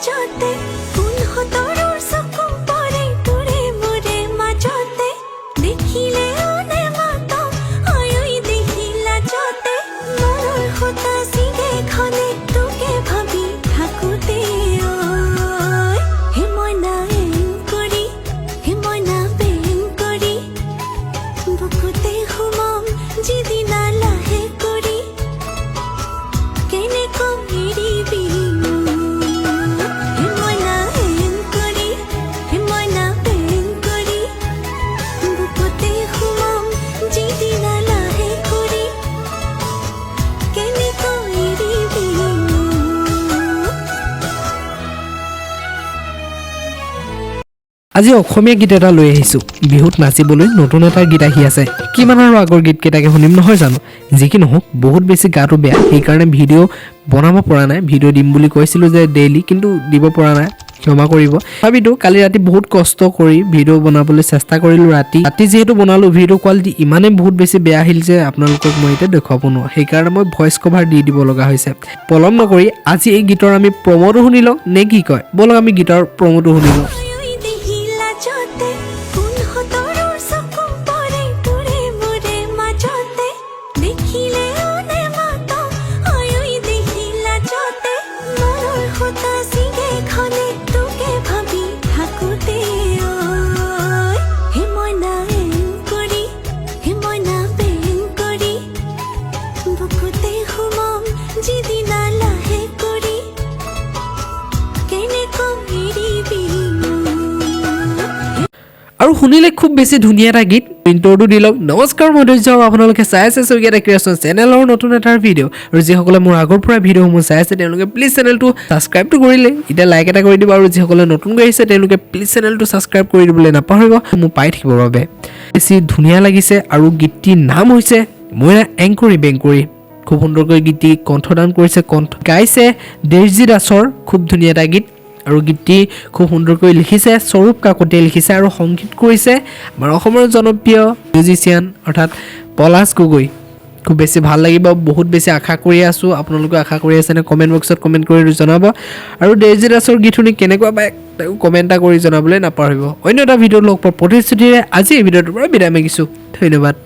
লাজতে উনহতৰৰ চকু পৰে তোৰে মোৰে মাজতে দেখিলে আনে মাতম আয়ৈ দেখি লাজতে মনৰ সূতা ছিগে খনে তোকে ভাবি থাকোতে হে মইনা এন কৰি হে মইনা বেন কৰি বুকুতে সোমাম যিদিনা লাহে কৰি কেনে কম এৰিবি হে মইনা এন কৰি হে মইনা বেন কৰি বুকুতে সোমাম যিদিনা লাহে কৰি কেনে কম এৰিবি আজি অসমীয়া গীত এটা লৈ আহিছো বিহুত নাচিবলৈ নতুন এটা গীত আহি আছে কিমান আৰু আগৰ গীত কেইটাকে শুনিম নহয় জানো যি কি নহওক বহুত বেছি গাটো বেয়া সেইকাৰণে ভিডিঅ' বনাব পৰা নাই ভিডিঅ' দিম বুলি কৈছিলো যে ডেইলি কিন্তু দিব পৰা নাই ক্ষমা কৰিব ভাবিতো কালি ৰাতি বহুত কষ্ট কৰি ভিডিঅ' বনাবলৈ চেষ্টা কৰিলো ৰাতি যিহেতু বনালো ভিডিঅ' কোৱালিটি ইমানেই বহুত বেছি বেয়া আহিল যে আপোনালোকক মই এতিয়া দেখুৱাব নোৱাৰো সেইকাৰণে মই ভইচ কভাৰ দি দিব লগা হৈছে পলম নকৰি আজি এই গীতৰ আমি প্ৰমোটো শুনি লওঁ নে কি কয় বলক আমি গীতৰ প্ৰমোটো শুনি লওঁ আয়ৈ দেখি লাজতে উনহতৰৰ চকু পৰে তোৰে মোৰে মাজতে দেখিলে আনে মাতম আয়ৈ দেখি লাজতে মনৰ সূতা ছিগে খনে তোকে ভাবি থাকোতে হে মইনা এন কৰি হে মইনা বেন কৰি বুকুতে সোমাম যিদিনা লাহে কৰি কেনে কম এৰিবি আৰু শুনিলে খুব বেছি ধুনীয়া এটা গীত ইন্ট্ৰটো দি লওক নমস্কাৰ মই ধৈৰ্য আপোনালোকে চাই আছে চৌকিয়াটা ক্ৰিয়েশ্যন চেনেলৰ নতুন এটা ভিডিঅ' আৰু যিসকলে মোৰ আগৰ পৰা ভিডিঅ'সমূহ চাই আছে তেওঁলোকে প্লিজ চেনেলটো ছাবস্ক্ৰাইবটো কৰিলে এতিয়া লাইক এটা কৰি দিব আৰু যিসকলে নতুনকৈ আহিছে তেওঁলোকে প্লিজ চেনেলটো ছাবস্ক্ৰাইব কৰি দিবলৈ নাপাহৰিব মোক পাই থাকিবৰ বাবে বেছি ধুনীয়া লাগিছে আৰু গীতটিৰ নাম হৈছে মইনা এংকৰি বেংকৰি খুব সুন্দৰকৈ গীতটি কণ্ঠদান কৰিছে কণ্ঠ গাইছে দেৱজী দাসৰ খুব ধুনীয়া এটা গীত আৰু গীতটি খুব সুন্দৰকৈ লিখিছে স্বৰূপ কাকতিয়ে লিখিছে আৰু সংগীত কৰিছে আমাৰ অসমৰ জনপ্ৰিয় মিউজিচিয়ান অৰ্থাৎ পলাশ গগৈ খুব বেছি ভাল লাগিব বহুত বেছি আশা কৰি আছোঁ আপোনালোকে আশা কৰি আছেনে কমেণ্ট বক্সত কমেণ্ট কৰি জনাব আৰু দেৱজী দাসৰ গীত শুনি কেনেকুৱা পায় কমেণ্ট এটা কৰি জনাবলৈ নাপাহৰিব অন্য এটা ভিডিঅ'ত লগ পোৱাৰ প্ৰতিশ্ৰুতিৰে আজি এই ভিডিঅ'টোৰ পৰা বিদায় মাগিছোঁ ধন্যবাদ